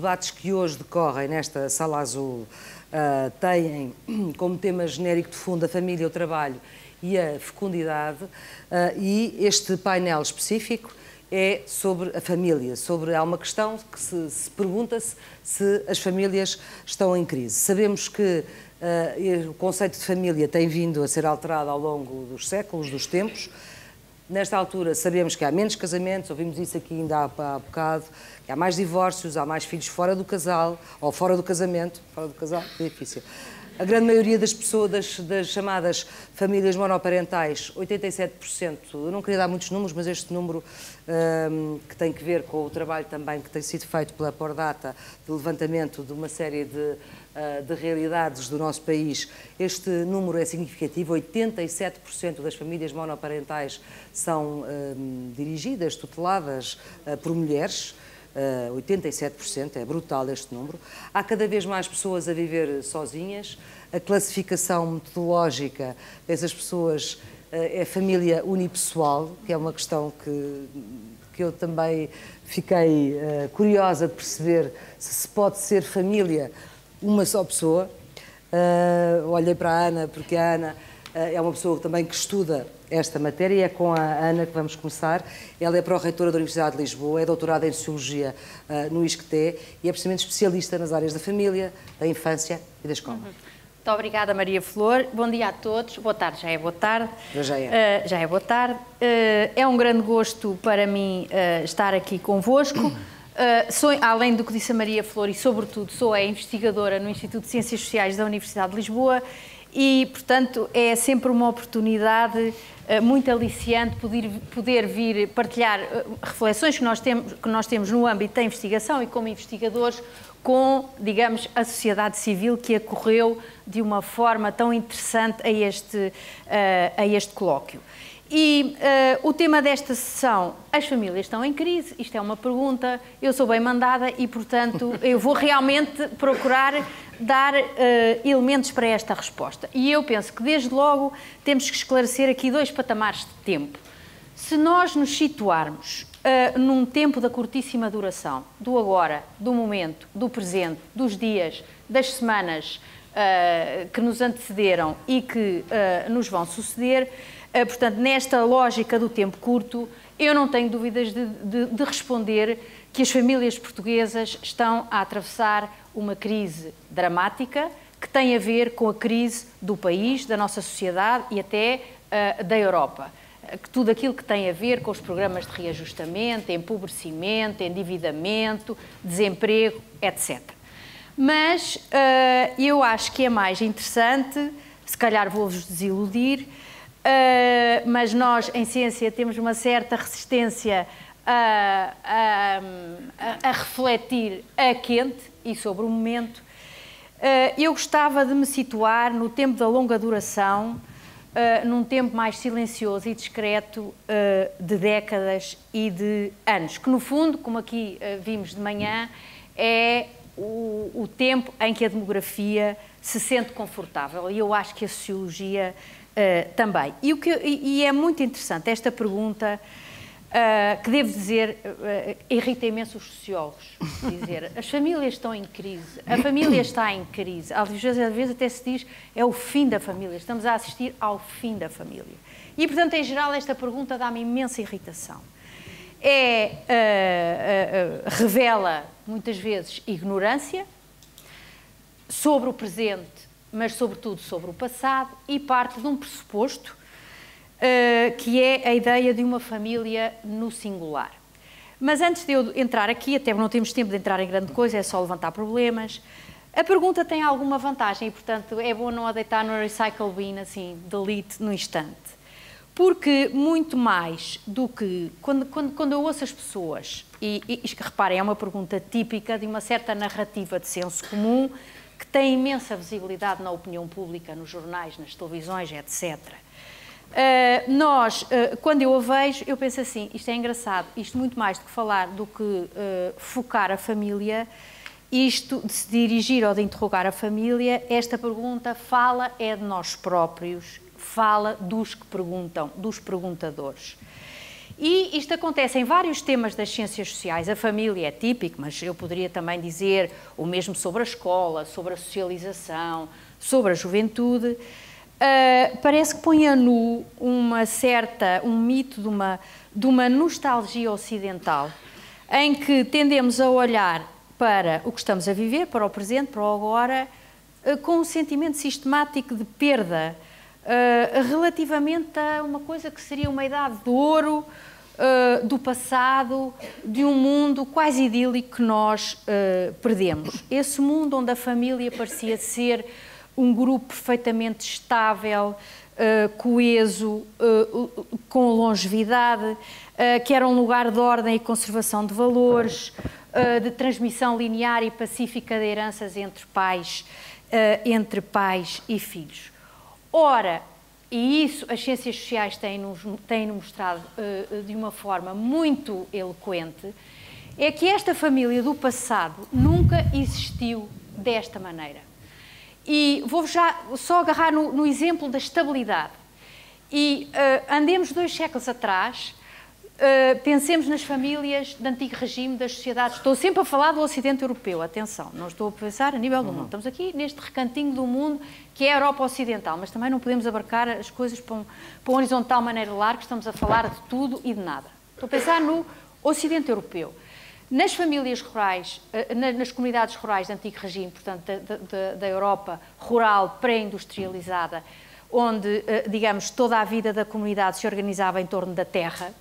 debates que hoje decorrem nesta Sala Azul têm como tema genérico de fundo a família, o trabalho e a fecundidade, e este painel específico é sobre a família, há uma questão que se pergunta-se se as famílias estão em crise. Sabemos que o conceito de família tem vindo a ser alterado ao longo dos séculos, dos tempos. Nesta altura sabemos que há menos casamentos, ouvimos isso aqui ainda há bocado, que há mais divórcios, há mais filhos fora do casal, ou fora do casamento, fora do casal, é difícil. A grande maioria das pessoas, das chamadas famílias monoparentais, 87%, eu não queria dar muitos números, mas este número que tem que ver com o trabalho também que tem sido feito pela Pordata, de levantamento de uma série de realidades do nosso país, este número é significativo, 87% das famílias monoparentais são dirigidas, tuteladas por mulheres, 87%, é brutal este número. Há cada vez mais pessoas a viver sozinhas. A classificação metodológica dessas pessoas é família unipessoal, que é uma questão que eu também fiquei curiosa de perceber se pode ser família uma só pessoa. Olhei para a Ana, porque a Ana é uma pessoa também que estuda esta matéria e é com a Ana que vamos começar. Ela é pró-reitora da Universidade de Lisboa, é doutorada em Sociologia no ISCTE e é precisamente especialista nas áreas da família, da infância e da escola. Muito obrigada, Maria Flor. Bom dia a todos. Boa tarde, já é boa tarde. Já é. Já é boa tarde. É um grande gosto para mim estar aqui convosco. Além do que disse a Maria Flor e, sobretudo, sou a investigadora no Instituto de Ciências Sociais da Universidade de Lisboa e, portanto, é sempre uma oportunidade muito aliciante poder vir partilhar reflexões que nós temos no âmbito da investigação e como investigadores com, digamos, a sociedade civil que acorreu de uma forma tão interessante a este colóquio. E o tema desta sessão, as famílias estão em crise, isto é uma pergunta, eu sou bem mandada e, portanto, eu vou realmente procurar dar elementos para esta resposta. E eu penso que, desde logo, temos que esclarecer aqui dois patamares de tempo. Se nós nos situarmos num tempo da curtíssima duração, do agora, do momento, do presente, dos dias, das semanas que nos antecederam e que nos vão suceder, portanto, nesta lógica do tempo curto, eu não tenho dúvidas de responder que as famílias portuguesas estão a atravessar uma crise dramática que tem a ver com a crise do país, da nossa sociedade e até da Europa. Tudo aquilo que tem a ver com os programas de reajustamento, empobrecimento, endividamento, desemprego, etc. Mas eu acho que é mais interessante, se calhar vou-vos desiludir, mas nós, em ciência, temos uma certa resistência a refletir a quente e sobre o momento. Eu gostava de me situar no tempo da longa duração, num tempo mais silencioso e discreto de décadas e de anos, que no fundo, como aqui vimos de manhã, é o tempo em que a demografia se sente confortável, e eu acho que a sociologia também. E é muito interessante esta pergunta, que devo dizer, irrita imenso os sociólogos, dizer, as famílias estão em crise, a família está em crise, às vezes até se diz, é o fim da família, estamos a assistir ao fim da família. E, portanto, em geral, esta pergunta dá-me imensa irritação. Revela, muitas vezes, ignorância sobre o presente, mas, sobretudo, sobre o passado, e parte de um pressuposto que é a ideia de uma família no singular. Mas antes de eu entrar aqui, até não temos tempo de entrar em grande coisa, é só levantar problemas, a pergunta tem alguma vantagem e, portanto, é bom não a deitar no recycle bin, assim, delete no instante. Porque muito mais do que... Quando eu ouço as pessoas, e reparem, é uma pergunta típica de uma certa narrativa de senso comum, que tem imensa visibilidade na opinião pública, nos jornais, nas televisões, etc. Quando eu a vejo, eu penso assim, isto é engraçado, isto muito mais do que falar do que focar a família, isto de se dirigir ou de interrogar a família, esta pergunta fala de nós próprios, fala dos que perguntam, dos perguntadores. E isto acontece em vários temas das ciências sociais. A família é típico, mas eu poderia também dizer o mesmo sobre a escola, sobre a socialização, sobre a juventude. Parece que põe a nu um mito de uma nostalgia ocidental, em que tendemos a olhar para o que estamos a viver, para o presente, para o agora, com um sentimento sistemático de perda, relativamente a uma coisa que seria uma idade de ouro, do passado, de um mundo quase idílico que nós perdemos. Esse mundo onde a família parecia ser um grupo perfeitamente estável, coeso, com longevidade, que era um lugar de ordem e conservação de valores, de transmissão linear e pacífica de heranças entre pais e filhos. Ora, e isso as ciências sociais têm-nos mostrado de uma forma muito eloquente, é que esta família do passado nunca existiu desta maneira. E vou já só agarrar no exemplo da estabilidade. E andemos 2 séculos atrás, pensemos nas famílias de antigo regime, das sociedades. Estou sempre a falar do Ocidente Europeu, atenção, não estou a pensar a nível do mundo. Estamos aqui neste recantinho do mundo que é a Europa Ocidental, mas também não podemos abarcar as coisas para um horizontal maneira larga, estamos a falar de tudo e de nada. Estou a pensar no Ocidente Europeu. Nas famílias rurais, nas comunidades rurais de antigo regime, portanto, da Europa rural pré-industrializada, onde, digamos, toda a vida da comunidade se organizava em torno da terra,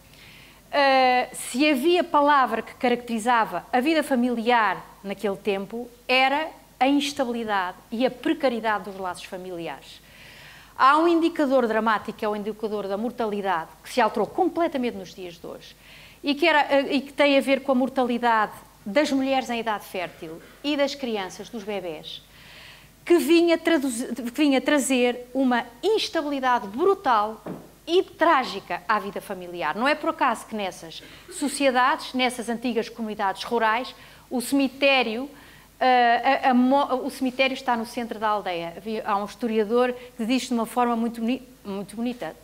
se havia palavra que caracterizava a vida familiar naquele tempo, era a instabilidade e a precariedade dos laços familiares. Há um indicador dramático, que é o indicador da mortalidade, que se alterou completamente nos dias de hoje, e que tem a ver com a mortalidade das mulheres em idade fértil e das crianças, dos bebés, que vinha trazer uma instabilidade brutal e trágica à vida familiar. Não é por acaso que nessas sociedades, nessas antigas comunidades rurais, o cemitério está no centro da aldeia. Há um historiador que diz de uma forma muito bonita,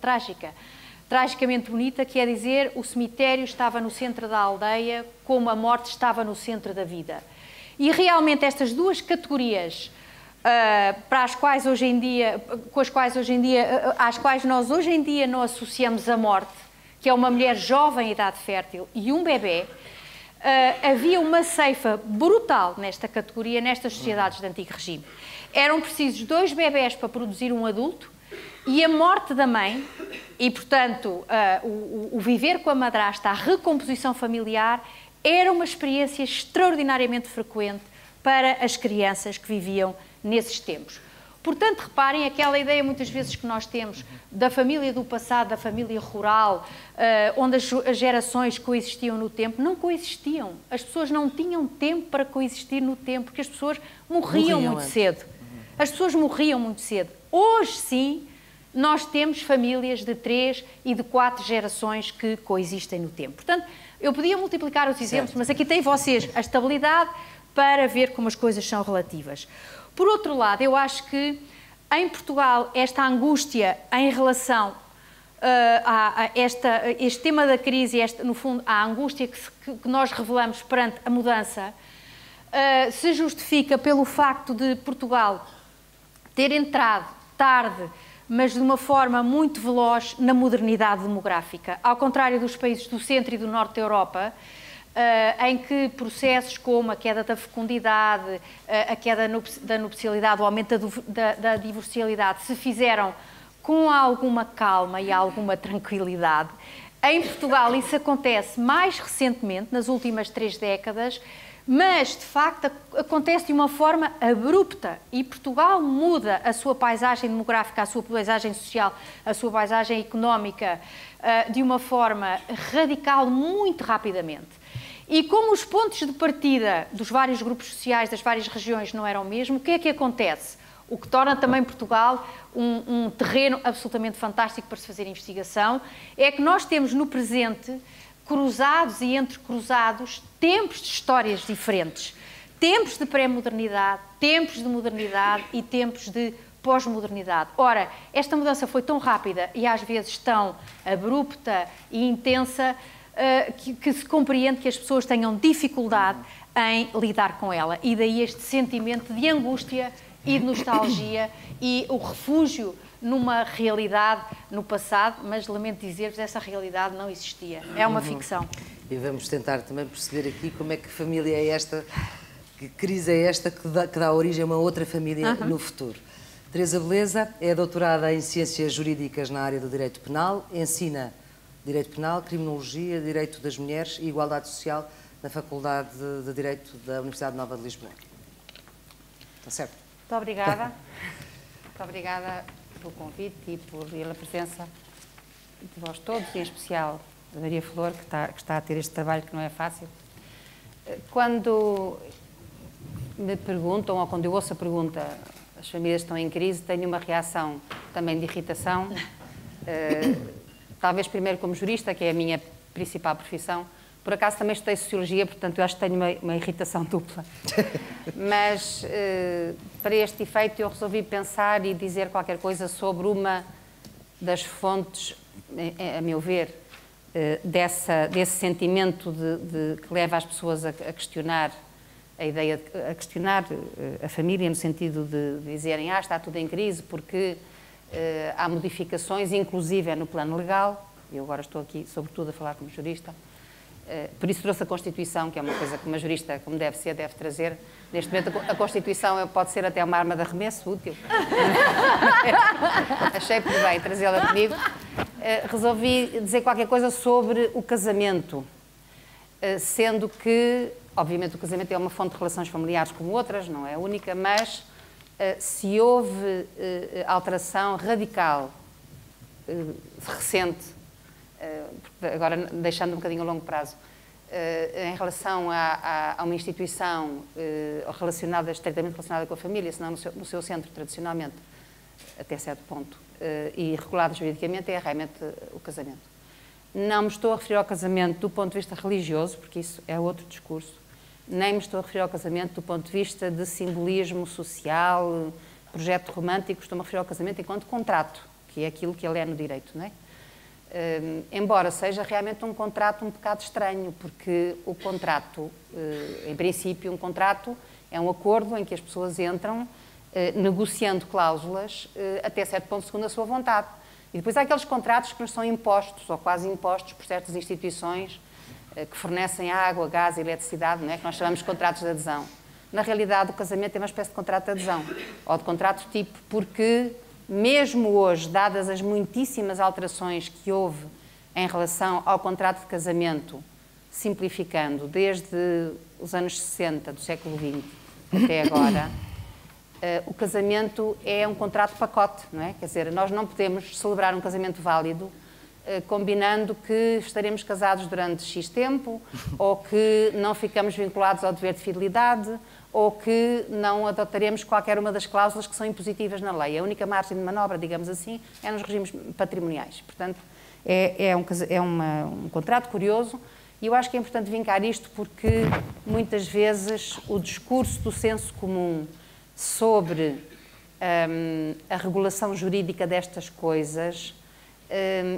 tragicamente bonita, que é dizer o cemitério estava no centro da aldeia como a morte estava no centro da vida. E realmente estas duas categorias às quais nós hoje em dia não associamos a morte, que é uma mulher jovem em idade fértil e um bebê, havia uma ceifa brutal nesta categoria, nestas sociedades de antigo regime. Eram precisos 2 bebés para produzir um adulto e a morte da mãe, e portanto o viver com a madrasta, a recomposição familiar, era uma experiência extraordinariamente frequente para as crianças que viviam nesses tempos. Portanto, reparem, aquela ideia muitas vezes que nós temos da família do passado, da família rural, onde as gerações coexistiam no tempo, não coexistiam. As pessoas não tinham tempo para coexistir no tempo, porque as pessoas morriam muito cedo. As pessoas morriam muito cedo. Hoje, sim, nós temos famílias de 3 e de 4 gerações que coexistem no tempo. Portanto, eu podia multiplicar os exemplos, mas aqui têm vocês a estabilidade para ver como as coisas são relativas. Por outro lado, eu acho que em Portugal esta angústia em relação a este tema da crise, no fundo a angústia que nós revelamos perante a mudança, se justifica pelo facto de Portugal ter entrado tarde, mas de uma forma muito veloz na modernidade demográfica, ao contrário dos países do centro e do norte da Europa, em que processos como a queda da fecundidade, a queda da nupcialidade, o aumento da divorcialidade se fizeram com alguma calma e alguma tranquilidade. Em Portugal isso acontece mais recentemente, nas últimas 3 décadas, mas de facto acontece de uma forma abrupta e Portugal muda a sua paisagem demográfica, a sua paisagem social, a sua paisagem económica de uma forma radical muito rapidamente. E como os pontos de partida dos vários grupos sociais, das várias regiões não eram o mesmo, o que é que acontece? O que torna também Portugal um terreno absolutamente fantástico para se fazer investigação, é que nós temos no presente, cruzados e entrecruzados, tempos de histórias diferentes. Tempos de pré-modernidade, tempos de modernidade e tempos de pós-modernidade. Ora, esta mudança foi tão rápida e às vezes tão abrupta e intensa que se compreende que as pessoas tenham dificuldade em lidar com ela. E daí este sentimento de angústia e de nostalgia e o refúgio numa realidade no passado, mas lamento dizer-vos, essa realidade não existia. É uma ficção. E vamos tentar também perceber aqui como é que família é esta, que crise é esta que dá origem a uma outra família no futuro. Teresa Beleza é doutorada em Ciências Jurídicas na área do Direito Penal, ensina Direito Penal, Criminologia, Direito das Mulheres e Igualdade Social na Faculdade de Direito da Universidade Nova de Lisboa. Está certo? Muito obrigada. Muito obrigada pelo convite e pela presença de vós todos, e em especial da Maria Flor, que está a ter este trabalho que não é fácil. Quando me perguntam, ou quando eu ouço a pergunta, as famílias estão em crise, tenho uma reação também de irritação, talvez primeiro como jurista, que é a minha principal profissão. Por acaso também estudei Sociologia, portanto eu acho que tenho uma irritação dupla. Mas para este efeito eu resolvi pensar e dizer qualquer coisa sobre uma das fontes, a meu ver, desse sentimento que leva as pessoas a questionar a ideia, a questionar a família, no sentido de dizerem está tudo em crise porque há modificações, inclusive no plano legal. Eu agora estou aqui, sobretudo, a falar como jurista. Por isso trouxe a Constituição, que é uma coisa que uma jurista, como deve ser, deve trazer. Neste momento, a Constituição pode ser até uma arma de arremesso útil. Achei por bem trazê-la comigo. Resolvi dizer qualquer coisa sobre o casamento, sendo que, obviamente, o casamento é uma fonte de relações familiares como outras, não é única, mas se houve alteração radical, recente, agora deixando um bocadinho a longo prazo, em relação a uma instituição estritamente relacionada com a família, senão no seu centro, tradicionalmente, até certo ponto, e regulada juridicamente, é realmente o casamento. Não me estou a referir ao casamento do ponto de vista religioso, porque isso é outro discurso, nem me estou a referir ao casamento do ponto de vista de simbolismo social, projeto romântico, estou-me a referir ao casamento enquanto contrato, que é aquilo que ele é no direito, não é? Embora seja realmente um contrato um bocado estranho, porque o contrato, em princípio, um contrato é um acordo em que as pessoas entram negociando cláusulas até certo ponto segundo a sua vontade. E depois há aqueles contratos que nos são impostos, ou quase impostos, por certas instituições que fornecem água, gás e eletricidade, não é? Que nós chamamos de contratos de adesão. Na realidade, o casamento é uma espécie de contrato de adesão, ou de contrato tipo, porque mesmo hoje, dadas as muitíssimas alterações que houve em relação ao contrato de casamento, simplificando, desde os anos 60 do século XX até agora, o casamento é um contrato pacote, não é? Quer dizer, nós não podemos celebrar um casamento válido combinando que estaremos casados durante X tempo, ou que não ficamos vinculados ao dever de fidelidade, ou que não adotaremos qualquer uma das cláusulas que são impositivas na lei. A única margem de manobra, digamos assim, é nos regimes patrimoniais. Portanto, é um contrato curioso, e eu acho que é importante vincar isto porque, muitas vezes, o discurso do senso comum sobre a regulação jurídica destas coisas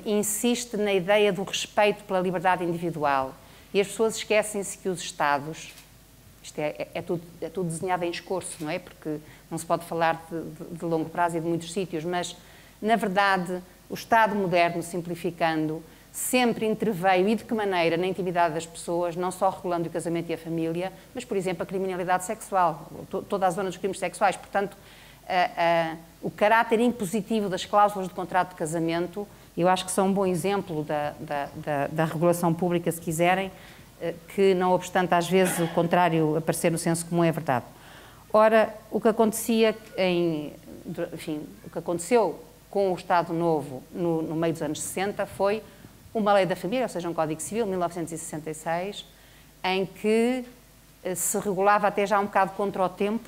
insiste na ideia do respeito pela liberdade individual. E as pessoas esquecem-se que os Estados... Isto é tudo desenhado em escorço, não é? Porque não se pode falar de longo prazo e de muitos sítios, mas, na verdade, o Estado moderno, simplificando, sempre interveio, e de que maneira, na intimidade das pessoas, não só regulando o casamento e a família, mas, por exemplo, a criminalidade sexual, toda a zona dos crimes sexuais. Portanto, o caráter impositivo das cláusulas de contrato de casamento, eu acho que são um bom exemplo da regulação pública, se quiserem, que, não obstante, às vezes, o contrário aparecer no senso comum é verdade. Ora, o que aconteceu com o Estado Novo no meio dos anos 60 foi uma lei da família, ou seja, um Código Civil, 1966, em que se regulava até já um bocado contra o tempo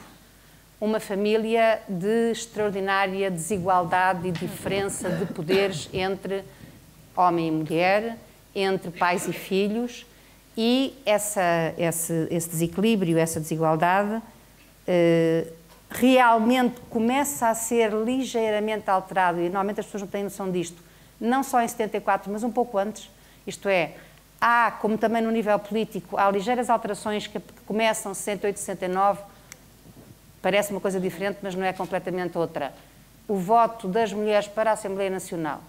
uma família de extraordinária desigualdade e diferença de poderes entre homem e mulher, entre pais e filhos, e esse desequilíbrio, essa desigualdade, realmente começa a ser ligeiramente alterado, e normalmente as pessoas não têm noção disto, não só em 74, mas um pouco antes, isto é, há, como também no nível político, há ligeiras alterações que começam em 68, 69, parece uma coisa diferente, mas não é completamente outra. O voto das mulheres para a Assembleia Nacional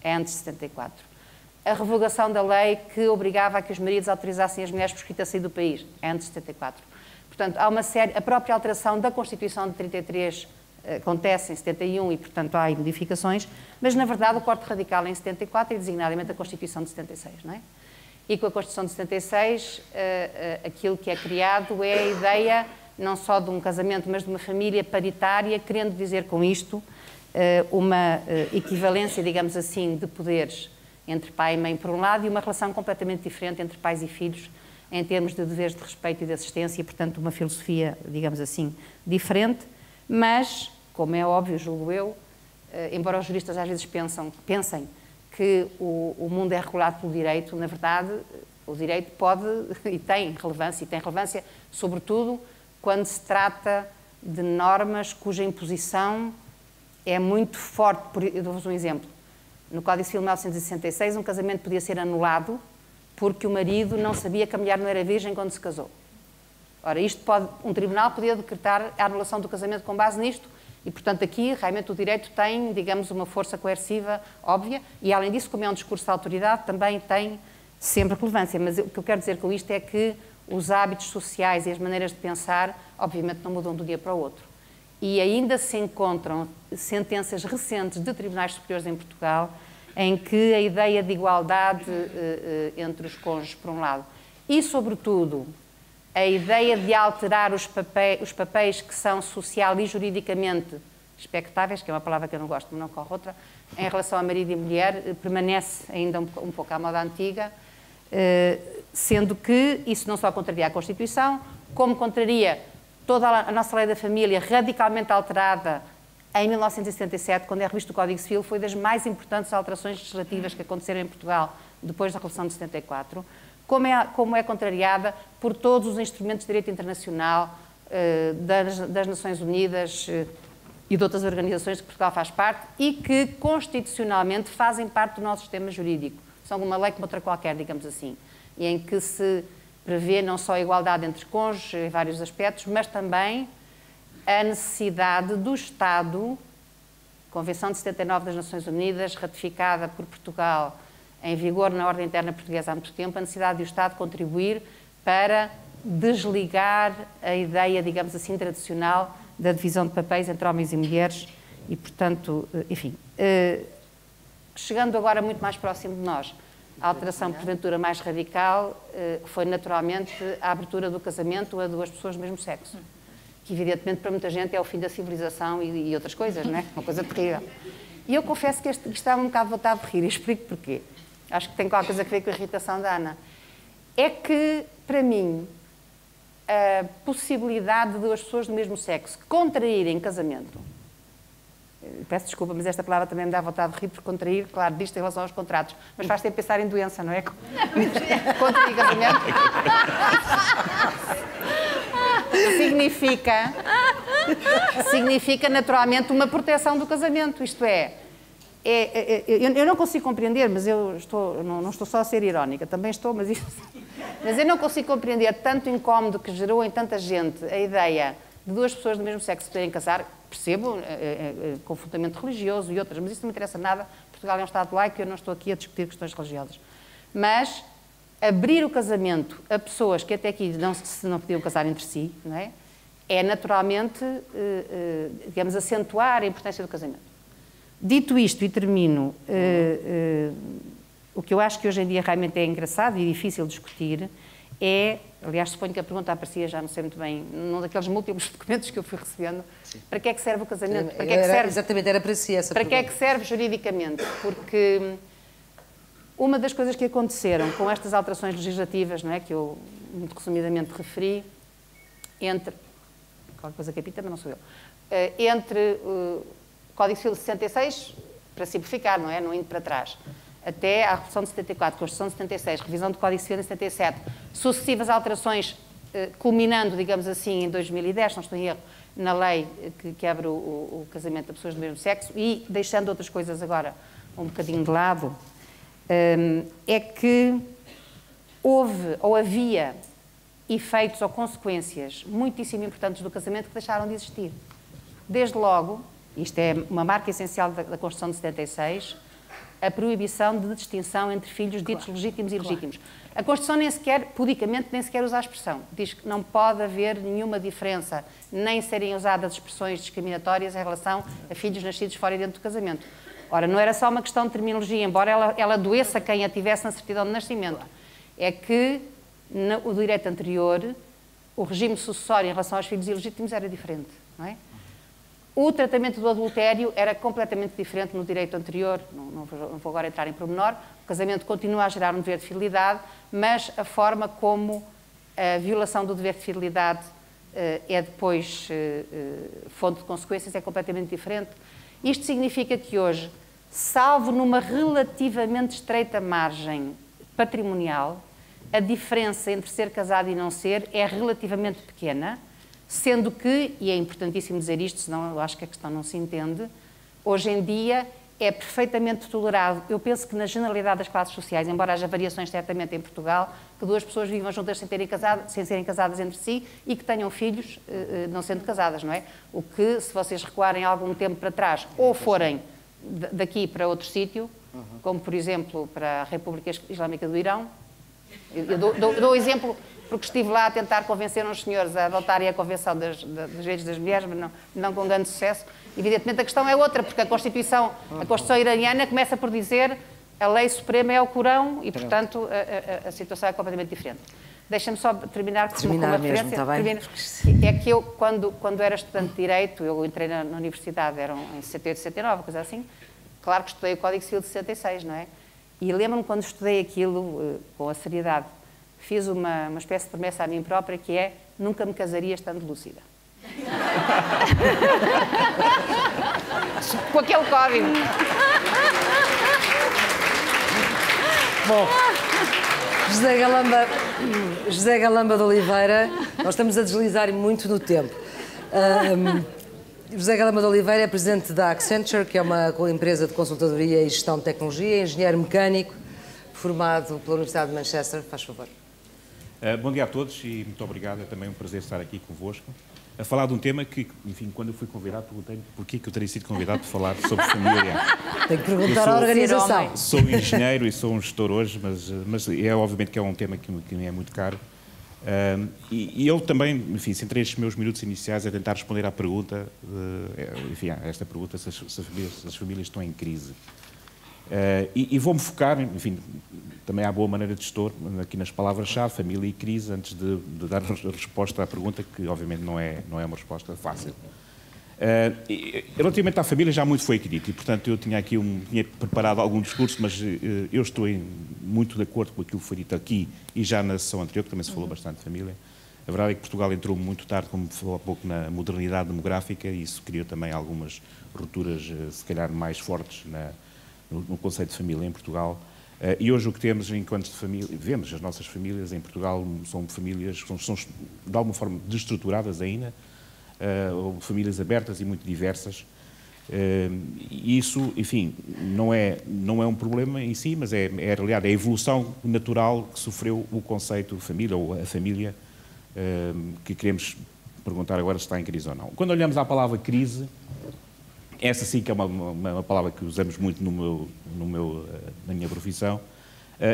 é antes de 74. A revogação da lei que obrigava a que os maridos autorizassem as mulheres por escrito a sair do país é antes de 74. Portanto, há uma série, a própria alteração da Constituição de 33 acontece em 71 e, portanto, há aí modificações, mas, na verdade, o corte radical é em 74 e, designadamente, a Constituição de 76, não é? E com a Constituição de 76, aquilo que é criado é a ideia não só de um casamento, mas de uma família paritária, querendo dizer com isto uma equivalência, digamos assim, de poderes entre pai e mãe, por um lado, e uma relação completamente diferente entre pais e filhos, em termos de deveres de respeito e de assistência, e, portanto, uma filosofia, digamos assim, diferente, mas, como é óbvio, julgo eu, embora os juristas às vezes pensem que o mundo é regulado pelo direito, na verdade, o direito pode e tem relevância, sobretudo quando se trata de normas cuja imposição é muito forte. Eu dou-vos um exemplo. No Código Civil de 1966, um casamento podia ser anulado porque o marido não sabia que a mulher não era virgem quando se casou. Ora, um tribunal podia decretar a anulação do casamento com base nisto e, portanto, aqui, realmente, o direito tem, digamos, uma força coerciva óbvia e, além disso, como é um discurso de autoridade, também tem sempre relevância. Mas o que eu quero dizer com isto é que os hábitos sociais e as maneiras de pensar, obviamente, não mudam de um dia para o outro. E ainda se encontram sentenças recentes de tribunais superiores em Portugal em que a ideia de igualdade entre os cônjuges, por um lado, e, sobretudo, a ideia de alterar os papéis que são social e juridicamente expectáveis, que é uma palavra que eu não gosto, mas não corre outra, em relação a marido e mulher, permanece ainda um pouco à moda antiga, sendo que isso não só contraria a Constituição, como contraria toda a nossa lei da família, radicalmente alterada em 1977, quando é revisto o Código Civil, foi das mais importantes alterações legislativas que aconteceram em Portugal depois da Revolução de 74, como é contrariada por todos os instrumentos de direito internacional, das Nações Unidas e de outras organizações que Portugal faz parte e que constitucionalmente fazem parte do nosso sistema jurídico. São uma lei como outra qualquer, digamos assim, e em que se prevê não só a igualdade entre cônjuges em vários aspectos, mas também a necessidade do Estado, Convenção de 79 das Nações Unidas, ratificada por Portugal, em vigor na ordem interna portuguesa há muito tempo, a necessidade do Estado contribuir para desligar a ideia, digamos assim, tradicional da divisão de papéis entre homens e mulheres e, portanto, enfim, chegando agora muito mais próximo de nós, a alteração, porventura, mais radical foi, naturalmente, a abertura do casamento a duas pessoas do mesmo sexo, que, evidentemente, para muita gente é o fim da civilização e outras coisas, não é? Uma coisa terrível. E eu confesso que isto estava um bocado de vontade de rir, e explico porquê. Acho que tem qualquer coisa a ver com a irritação da Ana. É que, para mim, a possibilidade de duas pessoas do mesmo sexo contraírem casamento, peço desculpa, mas esta palavra também me dá vontade de rir, porque contrair, claro, disto em relação aos contratos, mas faz sempre pensar em doença, não é? Contrair casamento significa naturalmente uma proteção do casamento, isto é, eu não consigo compreender, mas eu não estou só a ser irónica, também estou, mas eu não consigo compreender tanto incómodo que gerou em tanta gente a ideia de duas pessoas do mesmo sexo poderem casar, percebo, com fundamento religioso e outras, mas isso não me interessa nada, Portugal é um Estado laico e eu não estou aqui a discutir questões religiosas. Mas abrir o casamento a pessoas que até aqui não podiam casar entre si, não é? É naturalmente, digamos, acentuar a importância do casamento. Dito isto, e termino, o que eu acho que hoje em dia realmente é engraçado e difícil de discutir é, aliás, suponho que a pergunta aparecia, já não sei muito bem, num daqueles múltiplos documentos que eu fui recebendo, sim. Para que é que serve o casamento? Para que é que serve? Exatamente, era para si essa pergunta. Para que é que serve juridicamente? Porque uma das coisas que aconteceram com estas alterações legislativas, não é, que eu muito resumidamente referi, entre, qualquer coisa capita, mas não sou eu, entre o Código Civil de 66, para simplificar, não é, não indo para trás, até à Revolução de 74, Constituição de 76, revisão do Código Civil em 77, sucessivas alterações, culminando, digamos assim, em 2010, não estou em erro, na lei que quebra o casamento de pessoas do mesmo sexo, e deixando outras coisas agora um bocadinho de lado, é que houve ou havia efeitos ou consequências muitíssimo importantes do casamento que deixaram de existir. Desde logo, isto é uma marca essencial da Constituição de 76, a proibição de distinção entre filhos ditos legítimos e ilegítimos. A Constituição nem sequer, pudicamente, nem sequer usa a expressão. Diz que não pode haver nenhuma diferença, nem serem usadas expressões discriminatórias em relação a filhos nascidos fora e dentro do casamento. Ora, não era só uma questão de terminologia, embora ela adoeça quem a tivesse na certidão de nascimento. É que, no direito anterior, o regime sucessório em relação aos filhos ilegítimos era diferente, não é? O tratamento do adultério era completamente diferente no direito anterior, não vou agora entrar em pormenor. O casamento continua a gerar um dever de fidelidade, mas a forma como a violação do dever de fidelidade é depois fonte de consequências é completamente diferente. Isto significa que hoje, salvo numa relativamente estreita margem patrimonial, a diferença entre ser casado e não ser é relativamente pequena, sendo que, e é importantíssimo dizer isto, senão eu acho que a questão não se entende, hoje em dia é perfeitamente tolerado, eu penso que na generalidade das classes sociais, embora haja variações certamente em Portugal, que duas pessoas vivam juntas sem serem casadas entre si e que tenham filhos não sendo casadas, não é? O que, se vocês recuarem algum tempo para trás, ou forem daqui para outro sítio, como por exemplo para a República Islâmica do Irão, eu dou o exemplo porque estive lá a tentar convencer uns senhores a adotarem a Convenção dos Direitos das Mulheres, mas não com grande sucesso. Evidentemente a questão é outra, porque a Constituição iraniana começa por dizer a lei suprema é o Corão e, portanto, a situação é completamente diferente. Deixa-me só terminar com uma referência. Tá bem? É que eu, quando era estudante de Direito, eu entrei na universidade, eram em 68, 69, coisa assim, claro que estudei o Código Civil de 66, não é? E lembro-me quando estudei aquilo com a seriedade, fiz uma espécie de promessa a mim própria, que é, nunca me casaria estando lúcida. Com aquele código. Bom, José Galamba de Oliveira, nós estamos a deslizar muito no tempo. José Galamba de Oliveira é presidente da Accenture, que é uma empresa de consultadoria e gestão de tecnologia, engenheiro mecânico, formado pela Universidade de Manchester. Faz favor. Bom dia a todos e muito obrigado. É também um prazer estar aqui convosco. A falar de um tema que, enfim, quando eu fui convidado, perguntei-me porquê que eu teria sido convidado para falar sobre família. Tem que perguntar à organização. Sou engenheiro e sou um gestor hoje, mas é obviamente que é um tema que me é muito caro. E eu também, enfim, centrei estes meus minutos iniciais a tentar responder à pergunta, enfim, a esta pergunta, se as famílias estão em crise. E vou-me focar, enfim, também há boa maneira de gestor, aqui nas palavras-chave, família e crise, antes de dar a resposta à pergunta, que obviamente não é uma resposta fácil. Relativamente à família, já muito foi aqui dito, e portanto eu tinha preparado algum discurso, mas eu estou muito de acordo com aquilo que foi dito aqui e já na sessão anterior, que também se falou bastante de família. A verdade é que Portugal entrou muito tarde, como falou há pouco, na modernidade demográfica, e isso criou também algumas rupturas, se calhar, mais fortes no conceito de família em Portugal. E hoje o que temos enquanto família, vemos as nossas famílias em Portugal são famílias que são de alguma forma destruturadas ainda, ou famílias abertas e muito diversas. E isso, enfim, não é um problema em si, mas é a realidade, é a evolução natural que sofreu o conceito de família, ou a família, que queremos perguntar agora se está em crise ou não. Quando olhamos à palavra crise, essa sim que é uma palavra que usamos muito na minha profissão.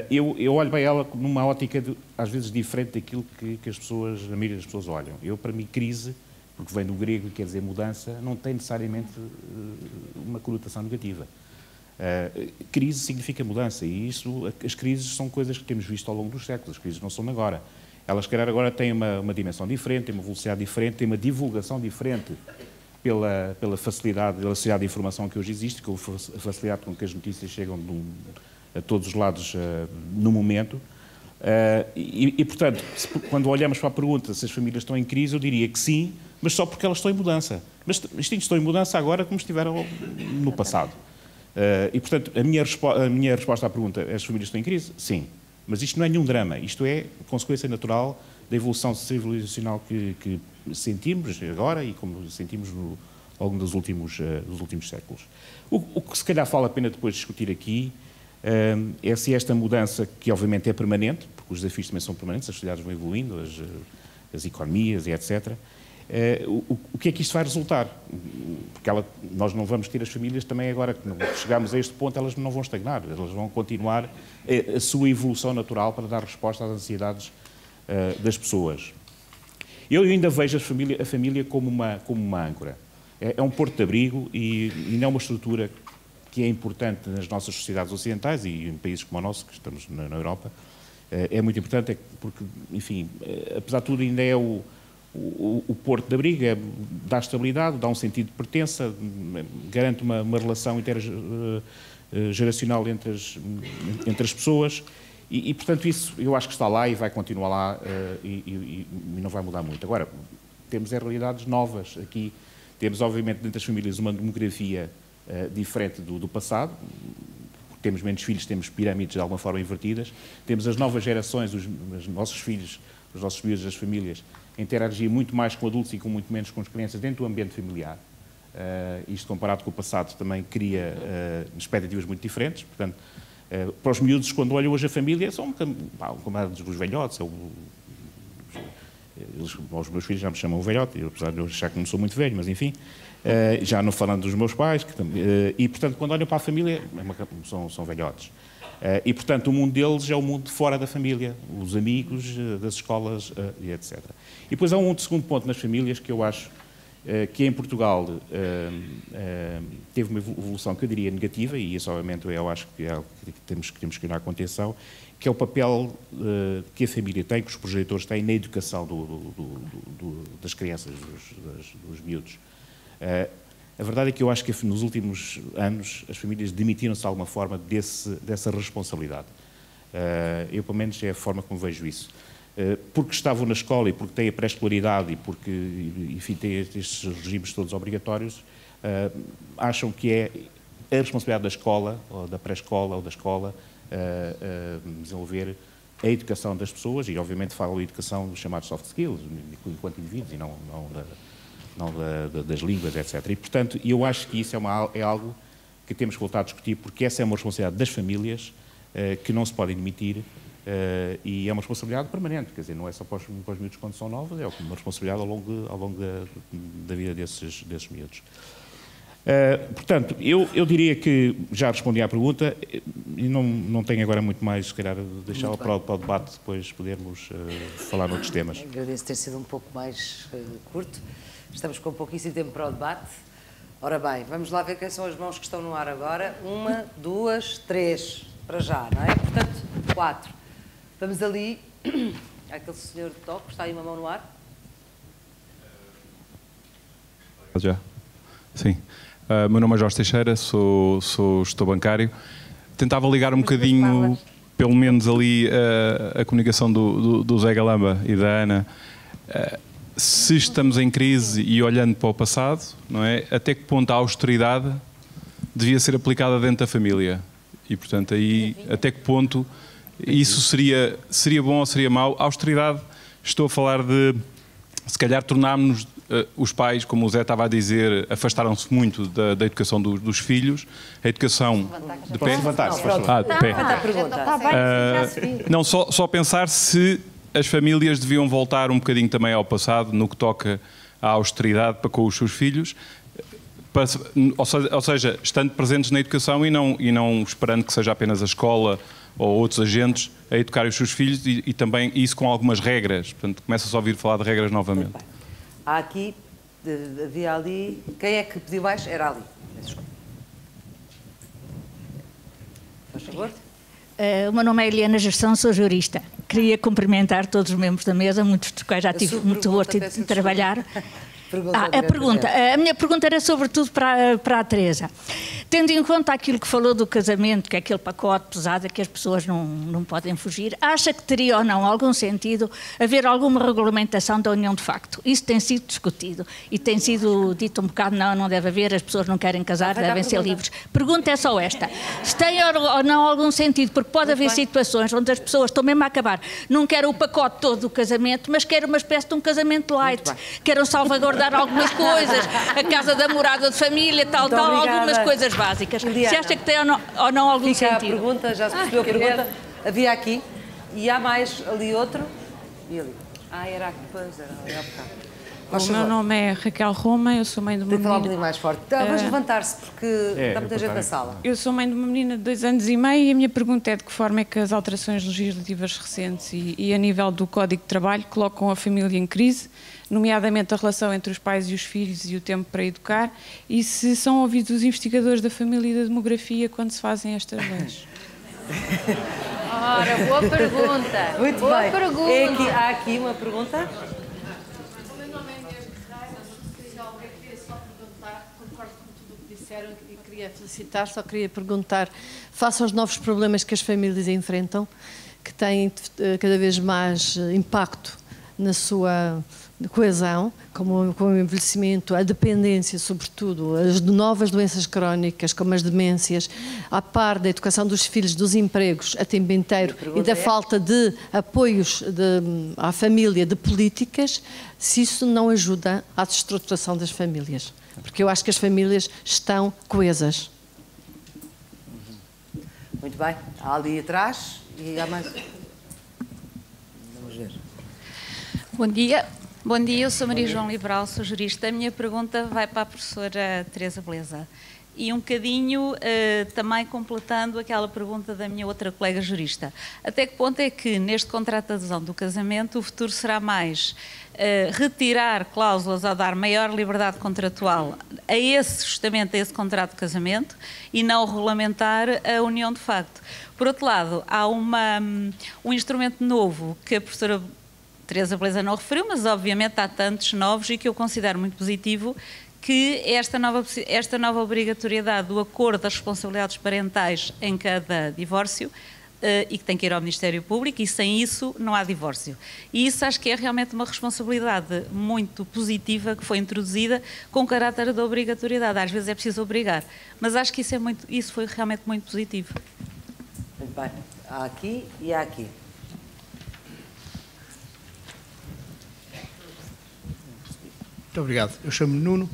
Eu olho para ela numa ótica, às vezes, diferente daquilo que a maioria das pessoas olham. Para mim, crise, porque vem do grego e quer dizer mudança, não tem necessariamente uma conotação negativa. Crise significa mudança e as crises são coisas que temos visto ao longo dos séculos, as crises não são de agora. Elas, se calhar, agora têm uma dimensão diferente, têm uma velocidade diferente, têm uma divulgação diferente pela facilidade, pela velocidade de informação que hoje existe, com a facilidade com que as notícias chegam a todos os lados no momento. Portanto, quando olhamos para a pergunta se as famílias estão em crise, eu diria que sim, mas só porque elas estão em mudança. Mas estão em mudança agora como estiveram no passado. Portanto, a minha resposta à pergunta, as famílias estão em crise? Sim. Mas isto não é nenhum drama. Isto é consequência natural da evolução civilizacional que sentimos agora e como sentimos ao longo dos últimos séculos. O que se calhar vale a pena depois discutir aqui é se esta mudança, que obviamente é permanente, porque os desafios também são permanentes, as sociedades vão evoluindo, as economias e etc., o que é que isto vai resultar? Porque nós não vamos ter as famílias também agora que chegamos a este ponto, elas não vão estagnar, elas vão continuar a sua evolução natural para dar resposta às necessidades das pessoas. Eu ainda vejo a família como uma âncora. É um porto de abrigo e não é uma estrutura que é importante nas nossas sociedades ocidentais e em países como o nosso, que estamos na Europa. É muito importante porque, enfim, apesar de tudo, ainda é o porto de abrigo, dá estabilidade, dá um sentido de pertença, garante uma relação intergeracional entre as pessoas e, portanto, isso eu acho que está lá e vai continuar lá e não vai mudar muito. Agora, temos realidades novas aqui. Temos, obviamente, dentro das famílias uma demografia diferente do passado. Temos menos filhos, temos pirâmides de alguma forma invertidas. Temos as novas gerações, os nossos filhos, os nossos miúdos das famílias, interagir muito mais com adultos e com muito menos com as crianças dentro do ambiente familiar. Isto comparado com o passado também cria expectativas muito diferentes. Portanto, para os miúdos, quando olham hoje a família, são como os velhotes. Os meus filhos já me chamam velhote, apesar de eu achar que não sou muito velho, mas enfim, já não falando dos meus pais, e portanto, quando olham para a família, são velhotes. E portanto, o mundo deles é o mundo fora da família, os amigos, das escolas e etc. E depois há um segundo ponto nas famílias que eu acho que em Portugal teve uma evolução que eu diria negativa, e isso obviamente eu acho que é algo que temos que olhar com atenção, que é o papel que a família tem, que os progenitores têm na educação das crianças, dos miúdos. A verdade é que eu acho que nos últimos anos as famílias demitiram-se de alguma forma dessa responsabilidade. Eu, pelo menos, é a forma como vejo isso. Porque estavam na escola e porque têm a pré-escolaridade e porque, enfim, têm estes regimes todos obrigatórios, acham que é a responsabilidade da escola, ou da pré-escola, ou da escola, desenvolver a educação das pessoas, e obviamente falo a educação dos chamados soft skills, enquanto indivíduos, e não das línguas, etc. E, portanto, eu acho que isso é algo que temos que voltar a discutir, porque essa é uma responsabilidade das famílias que não se podem demitir, e é uma responsabilidade permanente, quer dizer, não é só para os miúdos quando são novos, é uma responsabilidade ao longo da vida desses miúdos. Portanto, eu diria que já respondi à pergunta e não tenho agora muito mais, se calhar, deixá-la para o debate, depois podermos falar noutros temas. Agradeço ter sido um pouco mais curto. Estamos com pouquíssimo tempo para o debate. Ora bem, vamos lá ver quem são as mãos que estão no ar agora. 1, 2, 3, para já, não é? Portanto, 4. Vamos ali. Aquele senhor de toque, está aí uma mão no ar. Já. Sim. Meu nome é Jorge Teixeira, sou gestor bancário. Tentava ligar um bocadinho, pelo menos ali, a comunicação do Zé Galamba e da Ana. Se estamos em crise e olhando para o passado, não é? Até que ponto a austeridade devia ser aplicada dentro da família? E, portanto, aí, até que ponto isso seria bom ou seria mau? A austeridade, estou a falar de, se calhar, tornarmos os pais, como o Zé estava a dizer, afastaram-se muito da educação dos filhos. A educação... De pé? De pé. Não, só pensar se as famílias deviam voltar um bocadinho também ao passado, no que toca à austeridade para com os seus filhos, ou seja, estando presentes na educação e não esperando que seja apenas a escola ou outros agentes a educar os seus filhos e também isso com algumas regras. Portanto, começa-se a ouvir falar de regras novamente. Há aqui, havia ali... Quem é que pediu mais? Era ali. Faz favor. O meu nome é Eliana Gerson, sou jurista. Queria cumprimentar todos os membros da mesa, muitos dos quais já tive muito gosto de trabalhar. A minha pergunta era sobretudo para a Teresa. tendo em conta aquilo que falou do casamento, que é aquele pacote pesado que as pessoas não podem fugir, acha que teria ou não algum sentido haver alguma regulamentação da união de facto? Isso tem sido discutido e tem sido dito um bocado, não deve haver, as pessoas não querem casar, devem ser livres. Pergunta é só esta, se tem ou não algum sentido, porque pode haver situações onde as pessoas estão mesmo a acabar, não querem o pacote todo do casamento, mas querem uma espécie de um casamento light, querem salvaguardar algumas coisas, a casa da morada de família, tal, algumas coisas básicas. Liliana, se acha que tem ou não algum fica sentido? A pergunta, já se percebeu a pergunta. Havia aqui, e há mais ali outro. E ali. Era aqui, pois, era ali há bocado. O meu nome é Raquel Roma, eu sou mãe de uma Tem que falar um menina... bocadinho mais forte. Vamos levantar-se, porque está muita gente na sala. Eu sou mãe de uma menina de 2 anos e meio e a minha pergunta é de que forma é que as alterações legislativas recentes e a nível do Código de Trabalho colocam a família em crise, nomeadamente a relação entre os pais e os filhos e o tempo para educar, e se são ouvidos os investigadores da família e da demografia quando se fazem estas leis. Ora, boa pergunta. Muito boa bem. Pergunta. Há aqui uma pergunta. O meu nome é Inês Guerreiro, queria só perguntar, concordo com tudo o que disseram e queria felicitar, só queria perguntar, face aos novos problemas que as famílias enfrentam, que têm cada vez mais impacto na sua coesão, como o envelhecimento, a dependência, sobretudo, as novas doenças crónicas, como as demências, a par da educação dos filhos, dos empregos a tempo inteiro e da falta de apoios à família, de políticas, se isso não ajuda à destruturação das famílias. Porque eu acho que as famílias estão coesas. Muito bem. Há ali atrás e há mais... Vamos ver. Bom dia. Bom dia, eu sou Maria João Liberal, sou jurista. A minha pergunta vai para a professora Teresa Beleza. E um bocadinho também completando aquela pergunta da minha outra colega jurista. Até que ponto é que neste contrato de adesão do casamento o futuro será mais retirar cláusulas ou dar maior liberdade contratual justamente a esse contrato de casamento e não regulamentar a união de facto? Por outro lado, há um instrumento novo que a professora Teresa Beleza não referiu, mas obviamente há tantos novos e que eu considero muito positivo, que esta nova obrigatoriedade do acordo das responsabilidades parentais em cada divórcio e que tem que ir ao Ministério Público, e sem isso não há divórcio. E isso acho que é realmente uma responsabilidade muito positiva que foi introduzida com caráter de obrigatoriedade. Às vezes é preciso obrigar, mas acho que isso foi realmente muito positivo. Muito bem. Há aqui e há aqui. Muito obrigado. Eu chamo-me Nuno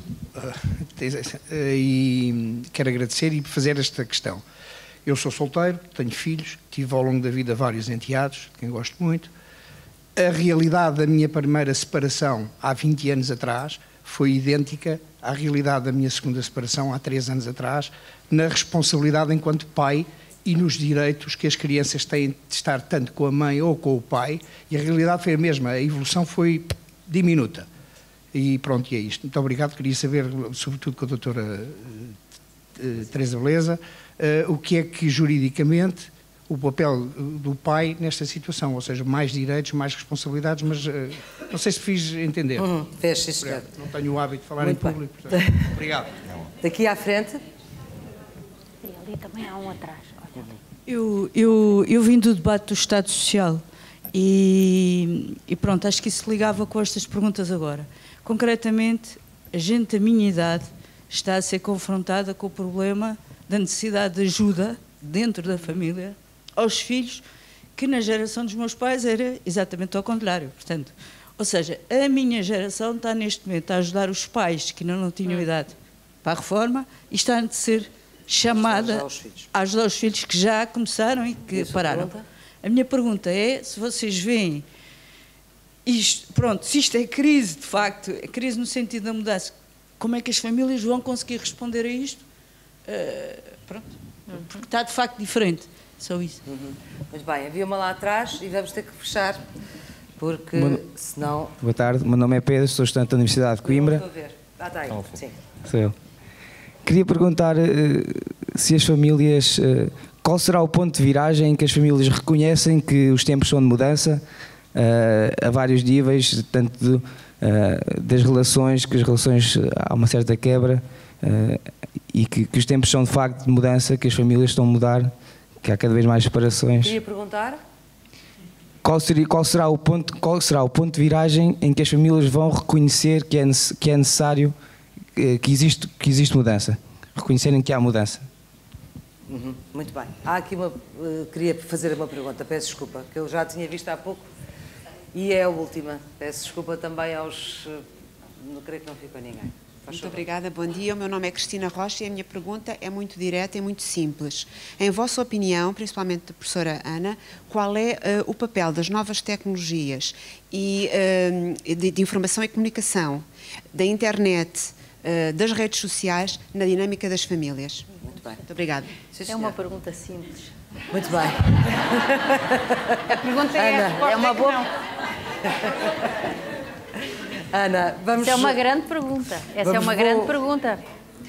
e quero agradecer e fazer esta questão. Eu sou solteiro, tenho filhos, tive ao longo da vida vários enteados, de quem gosto muito. A realidade da minha primeira separação há 20 anos atrás foi idêntica à realidade da minha segunda separação há 3 anos atrás, na responsabilidade enquanto pai e nos direitos que as crianças têm de estar tanto com a mãe ou com o pai, e a realidade foi a mesma, a evolução foi diminuta. E pronto, e é isto. Muito obrigado. Queria saber, sobretudo com a doutora Teresa Beleza, o que é que juridicamente o papel do pai nesta situação, ou seja, mais direitos, mais responsabilidades, mas não sei se fiz entender. Fez, sim, senhor. Não tenho o hábito de falar muito em público. Portanto, obrigado. Daqui à frente. E ali também há um atrás. Eu vim do debate do Estado Social e pronto, acho que isso ligava com estas perguntas agora. Concretamente, a gente da minha idade está a ser confrontada com o problema da necessidade de ajuda dentro da família aos filhos, que na geração dos meus pais era exatamente ao contrário. Portanto, ou seja, a minha geração está neste momento a ajudar os pais que ainda não tinham idade para a reforma e está a ser chamada a ajudar os filhos que já começaram e que pararam. A minha pergunta é se vocês veem isto, pronto, se isto é crise, de facto, é crise no sentido da mudança, como é que as famílias vão conseguir responder a isto? Pronto, porque está de facto diferente, só isso. Mas bem, havia uma lá atrás e vamos ter que fechar, porque senão... Boa tarde, meu nome é Pedro, sou estudante da Universidade de Coimbra. Estou a ver. Está aí, sim. Sou eu. Queria perguntar se as famílias... qual será o ponto de viragem em que as famílias reconhecem que os tempos são de mudança a vários níveis, tanto das relações, que as relações há uma certa quebra, e que os tempos são de facto de mudança, que as famílias estão a mudar, que há cada vez mais separações. Queria perguntar? Qual será o ponto de viragem em que as famílias vão reconhecer que é necessário, que existe mudança? Reconhecerem que há mudança. Muito bem. Há aqui queria fazer uma pergunta, peço desculpa, que eu já tinha visto há pouco e é a última. Peço desculpa também aos... Não creio que não ficou ninguém. Muito obrigada, bom dia. O meu nome é Cristina Rocha e a minha pergunta é muito direta e muito simples. Em vossa opinião, principalmente da professora Ana, qual é o papel das novas tecnologias e de informação e comunicação, da internet, das redes sociais na dinâmica das famílias? Muito bem. Muito obrigada. É uma pergunta simples. Muito bem. A pergunta é, Ana, é uma boa... Ana, vamos... Essa é uma grande pergunta. Grande pergunta.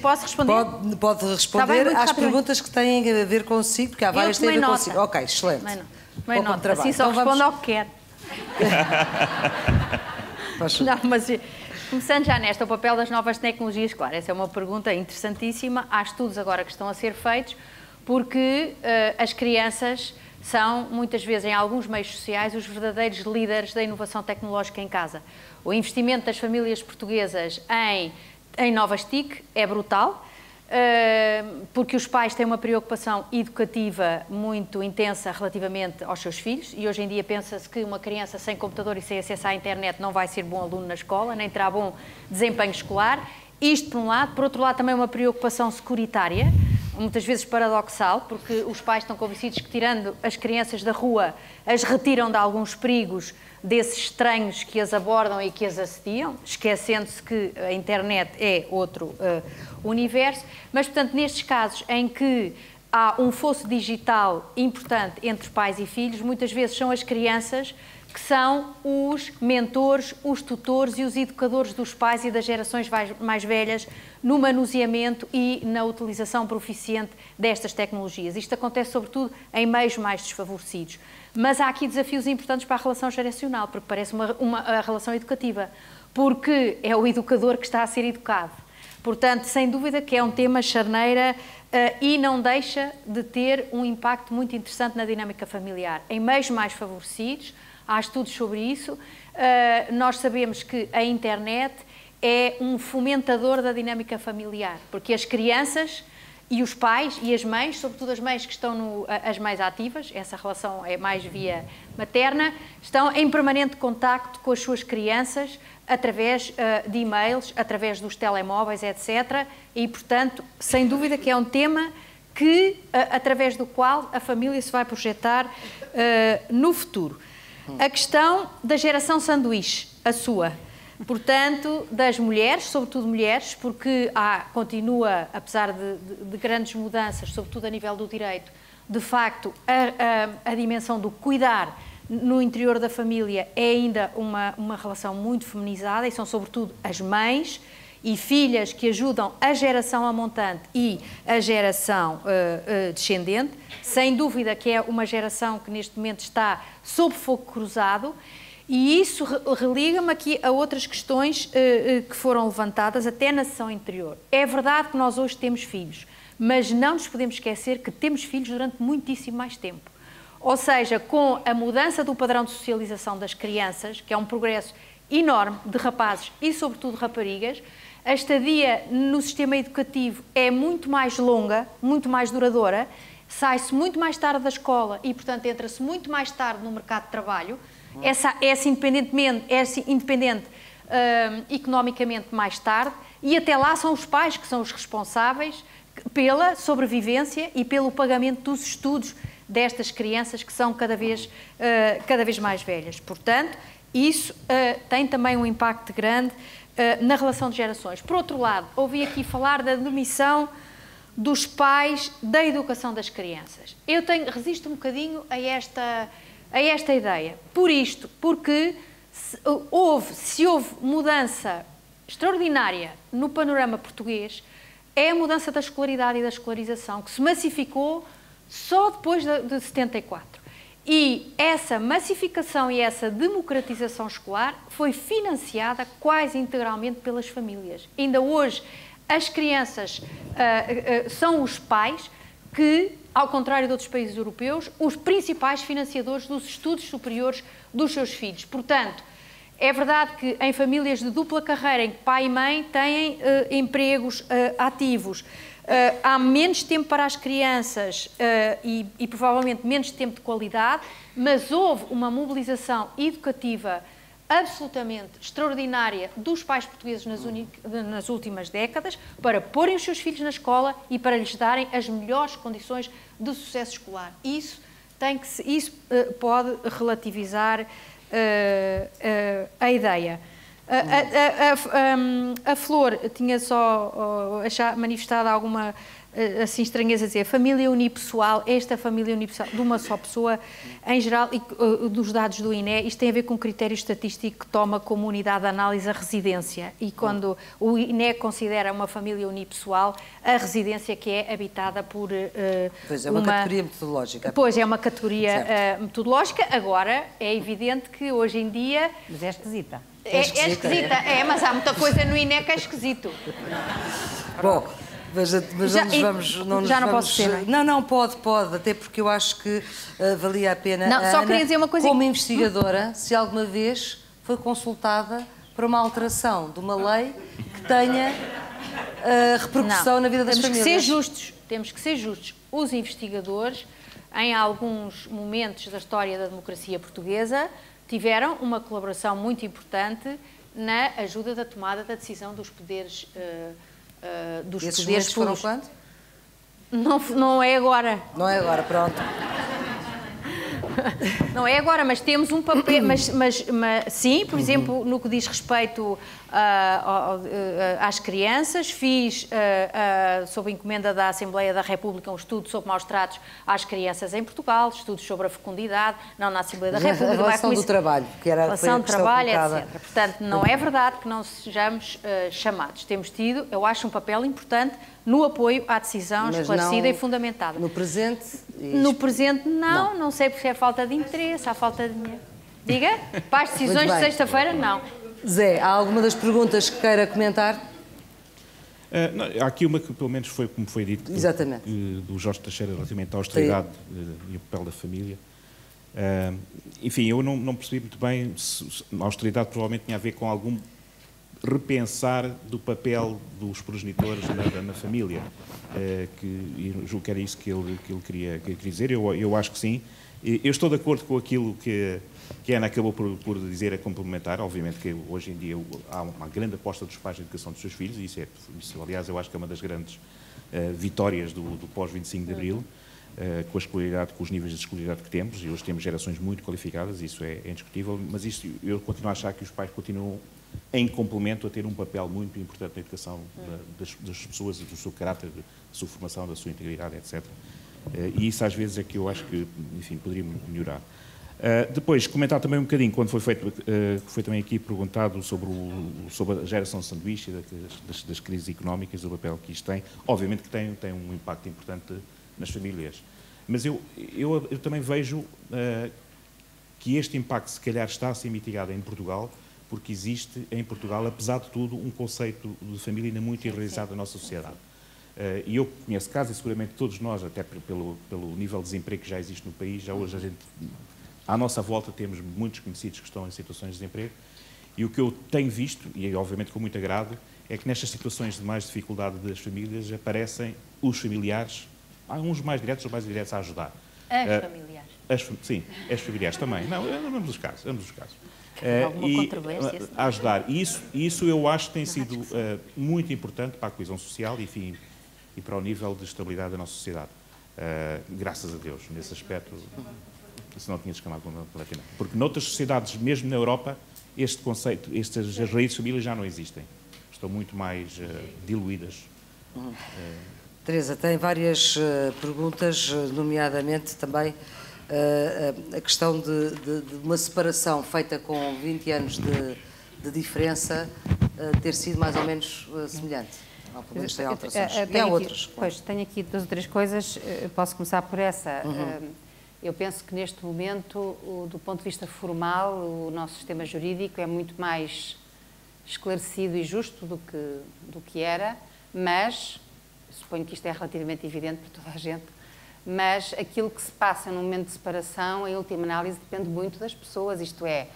Posso responder? Pode responder às perguntas que têm a ver consigo, porque há várias que têm a ver consigo. Ok, excelente. Também nota. Assim só respondo ao que quer. Não, mas começando já nesta, o papel das novas tecnologias, claro, essa é uma pergunta interessantíssima. Há estudos agora que estão a ser feitos, porque as crianças são, muitas vezes, em alguns meios sociais, os verdadeiros líderes da inovação tecnológica em casa. O investimento das famílias portuguesas em novas TIC é brutal, porque os pais têm uma preocupação educativa muito intensa relativamente aos seus filhos, e hoje em dia pensa-se que uma criança sem computador e sem acesso à internet não vai ser bom aluno na escola, nem terá bom desempenho escolar. Isto por um lado. Por outro lado, também uma preocupação securitária, muitas vezes paradoxal, porque os pais estão convencidos que, tirando as crianças da rua, as retiram de alguns perigos desses estranhos que as abordam e que as assediam, esquecendo-se que a internet é outro universo. Mas, portanto, nestes casos em que há um fosso digital importante entre pais e filhos, muitas vezes são as crianças que são os mentores, os tutores e os educadores dos pais e das gerações mais velhas no manuseamento e na utilização proficiente destas tecnologias. Isto acontece sobretudo em meios mais desfavorecidos. Mas há aqui desafios importantes para a relação geracional, porque parece uma relação educativa, porque é o educador que está a ser educado. Portanto, sem dúvida que é um tema charneira e não deixa de ter um impacto muito interessante na dinâmica familiar. Em meios mais favorecidos, há estudos sobre isso, nós sabemos que a internet é um fomentador da dinâmica familiar, porque as crianças e os pais e as mães, sobretudo as mães que estão as mais ativas, essa relação é mais via materna, estão em permanente contacto com as suas crianças através de e-mails, através dos telemóveis, etc. E, portanto, sem dúvida que é um tema que, através do qual a família se vai projetar no futuro. A questão da geração sanduíche, a sua. Portanto, das mulheres, sobretudo mulheres, porque continua, apesar de grandes mudanças, sobretudo a nível do direito, de facto, a dimensão do cuidar no interior da família é ainda uma relação muito feminizada, e são sobretudo as mães e filhas que ajudam a geração amontante e a geração descendente. Sem dúvida que é uma geração que neste momento está sob fogo cruzado, e isso religa-me aqui a outras questões que foram levantadas até na sessão anterior. É verdade que nós hoje temos filhos, mas não nos podemos esquecer que temos filhos durante muitíssimo mais tempo. Ou seja, com a mudança do padrão de socialização das crianças, que é um progresso enorme de rapazes e sobretudo raparigas, a estadia no sistema educativo é muito mais longa, muito mais duradoura, sai-se muito mais tarde da escola e, portanto, entra-se muito mais tarde no mercado de trabalho, é-se independente economicamente mais tarde, e até lá são os pais que são os responsáveis pela sobrevivência e pelo pagamento dos estudos destas crianças que são cada vez mais velhas. Portanto, isso tem também um impacto grande na relação de gerações. Por outro lado, ouvi aqui falar da demissão dos pais da educação das crianças. Eu resisto um bocadinho a esta ideia. Porque se houve mudança extraordinária no panorama português, é a mudança da escolaridade e da escolarização, que se massificou só depois de 74. E essa massificação e essa democratização escolar foi financiada quase integralmente pelas famílias. Ainda hoje, as crianças são os pais que, ao contrário de outros países europeus, os principais financiadores dos estudos superiores dos seus filhos. Portanto, é verdade que em famílias de dupla carreira, em que pai e mãe têm empregos ativos, há menos tempo para as crianças e provavelmente menos tempo de qualidade, mas houve uma mobilização educativa absolutamente extraordinária dos pais portugueses nas últimas décadas para porem os seus filhos na escola e para lhes darem as melhores condições de sucesso escolar. Isso pode relativizar a ideia. A Flor tinha só manifestado alguma assim, estranheza a dizer família unipessoal, esta família unipessoal de uma só pessoa, em geral, e dos dados do INE, isto tem a ver com um critério estatístico que toma como unidade de análise a residência, e quando o INE considera uma família unipessoal, a residência que é habitada por pois é uma categoria metodológica. Pois, é uma categoria metodológica. Agora, é evidente que hoje em dia... Mas é esquisita. É esquisita, mas há muita coisa no INE que é esquisito. Bom, mas não posso ser. Não, pode, até porque eu acho que valia a pena. Não, só queria dizer uma coisa. Como investigadora, se alguma vez foi consultada para uma alteração de uma lei que tenha repercussão na vida das famílias. Temos que ser justos. Os investigadores, em alguns momentos da história da democracia portuguesa, tiveram uma colaboração muito importante na ajuda da tomada da decisão dos poderes Esses poderes foram quando? Não é agora. Não é agora, pronto. Não é agora, mas temos um papel, mas sim, por exemplo, no que diz respeito às crianças, fiz, sob encomenda da Assembleia da República, um estudo sobre maus tratos às crianças em Portugal, estudos sobre a fecundidade, não na Assembleia da República. A relação do trabalho, que era a relação do trabalho, etc. Portanto, não é verdade que não sejamos chamados. Temos tido, eu acho, um papel importante no apoio à decisão esclarecida e fundamentada. No presente? No presente, não sei porque é falta de interesse, há falta de dinheiro. Diga? Para as decisões de sexta-feira, não. Zé, há alguma das perguntas que queira comentar? Há aqui uma que, pelo menos, foi como foi dito do Jorge Teixeira relativamente à austeridade e ao papel da família. Enfim, eu não percebi muito bem se a austeridade provavelmente tinha a ver com algum repensar do papel dos progenitores na família, e julgo que era isso que ele queria dizer. Eu acho que sim. Eu estou de acordo com aquilo que a Ana acabou por dizer, a complementar. Obviamente que hoje em dia há uma grande aposta dos pais na educação dos seus filhos, e isso aliás, eu acho que é uma das grandes vitórias do pós-25 de Abril, com a escolaridade, com os níveis de escolaridade que temos, e hoje temos gerações muito qualificadas, isso é indiscutível, mas isso, eu continuo a achar que os pais continuam, em complemento, a ter um papel muito importante na educação das pessoas, do seu caráter, da sua formação, da sua integridade, etc. E isso às vezes é que eu acho que, enfim, poderia melhorar. Depois, comentar também um bocadinho, quando foi também aqui perguntado sobre a geração de sanduíche, das crises económicas, do papel que isto tem. Obviamente que tem um impacto importante nas famílias. Mas eu também vejo que este impacto, se calhar, está a ser mitigado em Portugal, porque existe em Portugal, apesar de tudo, um conceito de família ainda muito enraizado na nossa sociedade. E eu conheço casos, e seguramente todos nós, até pelo nível de desemprego que já existe no país, já hoje à nossa volta temos muitos conhecidos que estão em situações de desemprego, e o que eu tenho visto, e obviamente com muito agrado, é que nestas situações de mais dificuldade das famílias aparecem os familiares, há uns mais diretos ou mais indiretos a ajudar. As familiares. Sim, as familiares também. Não, ambos os casos. Alguma controvérsia? A ajudar. Isso eu acho que tem sido muito importante para a coesão social e para o nível de estabilidade da nossa sociedade. Graças a Deus, nesse aspecto, isso não tinha descamado completamente. Porque noutras sociedades, mesmo na Europa, este conceito, as raízes de família já não existem. Estão muito mais diluídas. Teresa, tem várias perguntas, nomeadamente também a questão de uma separação feita com 20 anos de diferença ter sido mais ou menos semelhante. Não, pelo menos tem alterações. E há outras. Pois, tenho aqui 2 ou 3 coisas. Posso começar por essa. Eu penso que neste momento, do ponto de vista formal, o nosso sistema jurídico é muito mais esclarecido e justo do que era, mas, suponho que isto é relativamente evidente para toda a gente, mas aquilo que se passa no momento de separação, em última análise, depende muito das pessoas, isto é,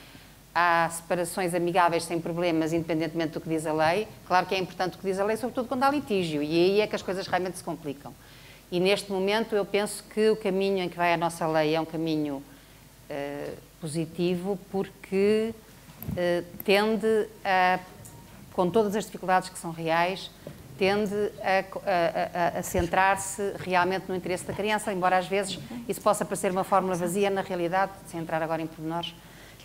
há separações amigáveis sem problemas, independentemente do que diz a lei. Claro que é importante o que diz a lei, sobretudo quando há litígio, e aí é que as coisas realmente se complicam. E neste momento eu penso que o caminho em que vai a nossa lei é um caminho positivo, porque tende a, com todas as dificuldades que são reais, tende a centrar-se realmente no interesse da criança, embora às vezes isso possa parecer uma fórmula vazia, na realidade, sem entrar agora em pormenores,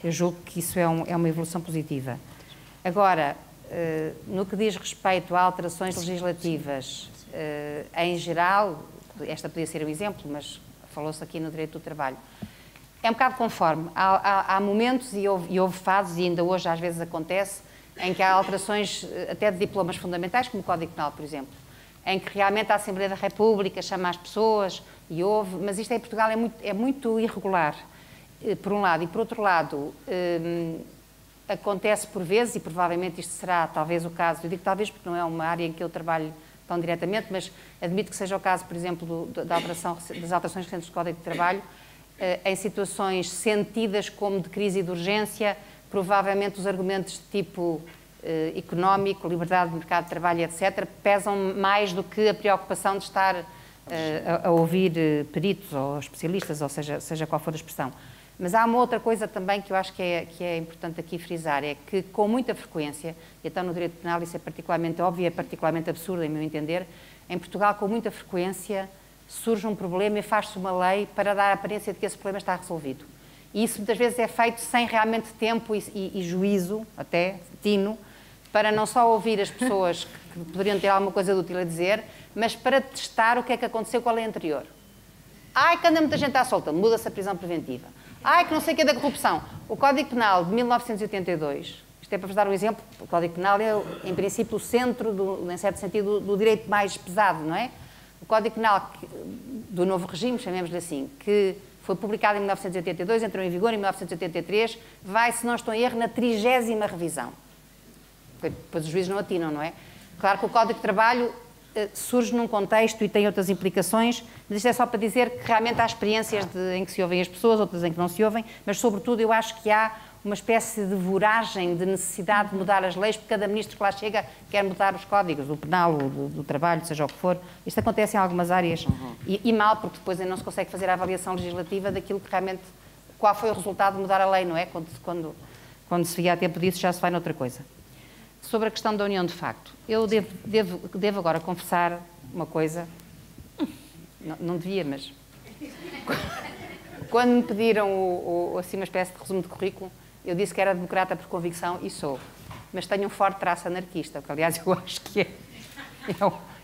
eu julgo que isso é uma evolução positiva. Agora, no que diz respeito a alterações legislativas, em geral, esta podia ser um exemplo, mas falou-se aqui no direito do trabalho, é um bocado conforme. Há momentos, e houve fases, e ainda hoje às vezes acontece, em que há alterações até de diplomas fundamentais, como o Código Penal, por exemplo, em que realmente a Assembleia da República chama as pessoas, e houve, mas isto em Portugal é muito irregular, por um lado, e por outro lado, acontece por vezes, e provavelmente isto será talvez o caso, eu digo talvez porque não é uma área em que eu trabalho tão diretamente, mas admito que seja o caso, por exemplo, das alterações recentes do Código de Trabalho, em situações sentidas como de crise e de urgência, provavelmente os argumentos de tipo económico, liberdade de mercado de trabalho, etc., pesam mais do que a preocupação de estar a ouvir peritos ou especialistas, ou seja qual for a expressão. Mas há uma outra coisa também que eu acho que é importante aqui frisar, é que com muita frequência, e até no direito penal isso é particularmente óbvio, é particularmente absurdo, em meu entender, em Portugal com muita frequência surge um problema e faz-se uma lei para dar a aparência de que esse problema está resolvido. E isso muitas vezes é feito sem realmente tempo e juízo, até, tino, para não só ouvir as pessoas que poderiam ter alguma coisa de útil a dizer, mas para testar o que é que aconteceu com a lei anterior. Ai, que anda muita gente à solta, muda-se a prisão preventiva. Ai, que não sei o que é da corrupção. O Código Penal de 1982, isto é para vos dar um exemplo, o Código Penal é, em princípio, o centro, em certo sentido, do direito mais pesado, não é? O Código Penal do novo regime, chamemos-lhe assim, que foi publicado em 1982, entrou em vigor em 1983, vai, se não estou em erro, na 30ª revisão. Depois os juízes não atinam, não é? Claro que o Código de Trabalho surge num contexto e tem outras implicações, mas isto é só para dizer que realmente há experiências em que se ouvem as pessoas, outras em que não se ouvem, mas sobretudo eu acho que há uma espécie de voragem, de necessidade de mudar as leis, porque cada ministro que lá chega quer mudar os códigos, do penal, do trabalho, seja o que for. Isto acontece em algumas áreas e mal, porque depois ainda não se consegue fazer a avaliação legislativa daquilo que realmente, qual foi o resultado de mudar a lei, não é? Quando se via a tempo disso já se vai noutra coisa. Sobre a questão da união de facto, eu devo agora confessar uma coisa, não devia, mas quando me pediram assim, uma espécie de resumo de currículo, eu disse que era democrata por convicção e sou, mas tenho um forte traço anarquista, que aliás eu acho que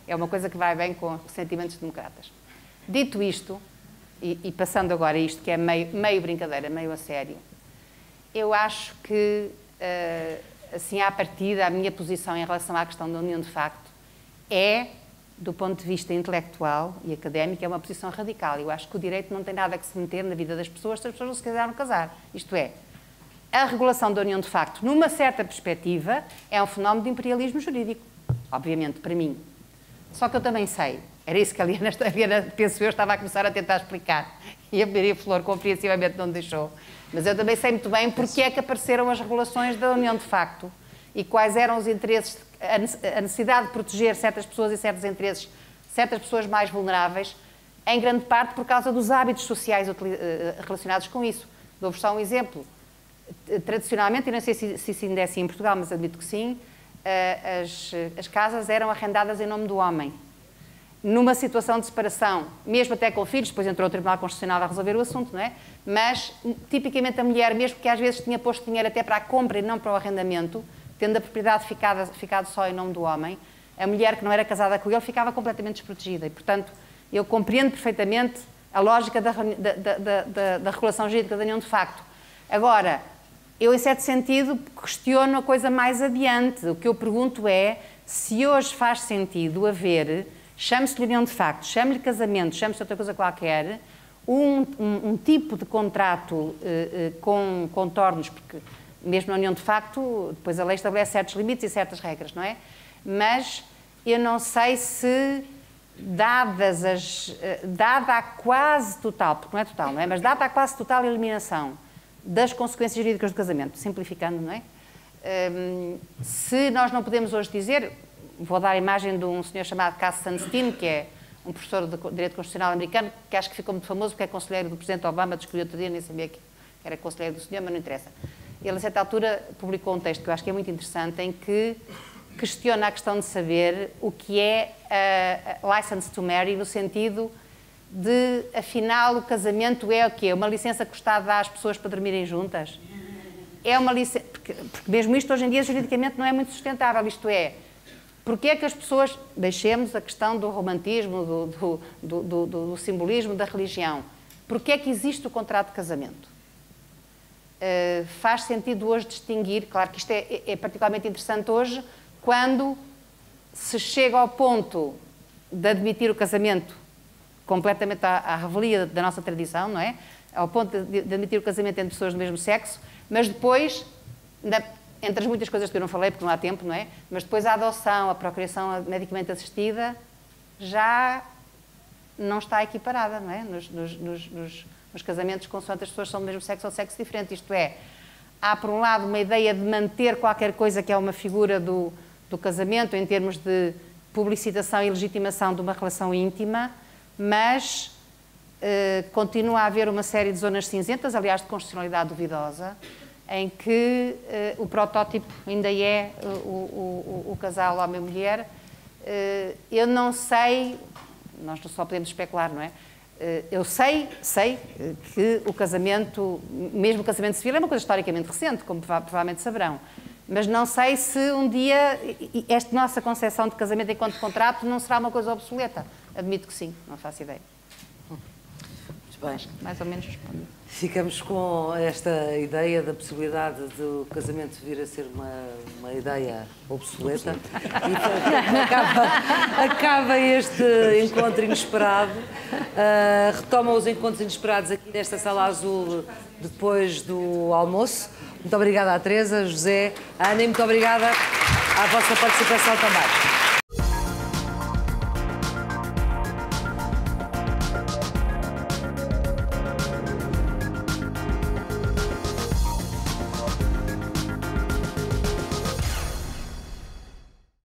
é uma coisa que vai bem com os sentimentos democratas. Dito isto, e passando agora a isto que é meio brincadeira, meio a sério, eu acho que assim, à partida, a minha posição em relação à questão da união de facto é, do ponto de vista intelectual e académico, é uma posição radical. Eu acho que o direito não tem nada que se meter na vida das pessoas se as pessoas não se quiserem casar. Isto é, a regulação da união de facto, numa certa perspectiva, é um fenómeno de imperialismo jurídico, obviamente, para mim. Só que eu também sei, era isso que a Liana, penso eu, estava a começar a tentar explicar, e a Maria Flor compreensivamente não deixou. Mas eu também sei muito bem porque é que apareceram as regulações da união de facto e quais eram os interesses, a necessidade de proteger certas pessoas e certos interesses, certas pessoas mais vulneráveis, em grande parte por causa dos hábitos sociais relacionados com isso. Dou-vos só um exemplo. Tradicionalmente, e não sei se isso ainda é assim em Portugal, mas admito que sim, as casas eram arrendadas em nome do homem. Numa situação de separação, mesmo até com filhos, depois entrou o Tribunal Constitucional a resolver o assunto, não é? Mas, tipicamente, a mulher, mesmo que às vezes tinha posto dinheiro até para a compra e não para o arrendamento, tendo a propriedade ficado só em nome do homem, a mulher que não era casada com ele ficava completamente desprotegida. E, portanto, eu compreendo perfeitamente a lógica da regulação jurídica da união de facto. Agora, eu, em certo sentido, questiono a coisa mais adiante. O que eu pergunto é se hoje faz sentido haver, chame-se-lhe união de facto, chame-lhe casamento, chame-se outra coisa qualquer, um tipo de contrato com contornos, porque mesmo na união de facto, depois a lei estabelece certos limites e certas regras, não é? Mas eu não sei se, dada a quase total, porque não é total, não é? Mas dada a quase total eliminação das consequências jurídicas do casamento, simplificando, não é? Se nós não podemos hoje dizer, vou dar a imagem de um senhor chamado Cass Sunstein, que é um professor de Direito Constitucional americano, que acho que ficou muito famoso porque é conselheiro do Presidente Obama, descobri outro dia, nem sabia que era conselheiro do senhor, mas não interessa. Ele, a certa altura, publicou um texto que eu acho que é muito interessante, em que questiona a questão de saber o que é a license to marry, no sentido de, afinal, o casamento é o quê? Uma licença que o Estado dá às pessoas para dormirem juntas? É uma licença... Porque mesmo isto, hoje em dia, juridicamente, não é muito sustentável. Isto é, porque é que as pessoas... Deixemos a questão do romantismo, do simbolismo, da religião. Porque é que existe o contrato de casamento? Faz sentido hoje distinguir... Claro que isto é particularmente interessante hoje, quando se chega ao ponto de admitir o casamento completamente à revelia da nossa tradição, não é? Ao ponto de admitir o casamento entre pessoas do mesmo sexo, mas depois, entre as muitas coisas que eu não falei, porque não há tempo, não é? Mas depois a adoção, a procriação medicamente assistida, já não está equiparada, não é? Nos casamentos, consoante as pessoas são do mesmo sexo ou sexo diferente. Isto é, há por um lado uma ideia de manter qualquer coisa que é uma figura do casamento, em termos de publicitação e legitimação de uma relação íntima, mas continua a haver uma série de zonas cinzentas, aliás, de constitucionalidade duvidosa, em que o protótipo ainda é o casal homem e mulher. Eu não sei, nós só podemos especular, não é? Eu sei que o casamento, mesmo o casamento civil, é uma coisa historicamente recente, como provavelmente saberão, mas não sei se um dia esta nossa concepção de casamento enquanto contrato não será uma coisa obsoleta. Admito que sim, não faço ideia. Muito bem. Acho que mais ou menos respondi. Ficamos com esta ideia da possibilidade do casamento vir a ser uma ideia obsoleta. E acaba este encontro inesperado. Retomam os encontros inesperados aqui nesta sala azul depois do almoço. Muito obrigada à Teresa, José, à Ana, e muito obrigada à vossa participação também.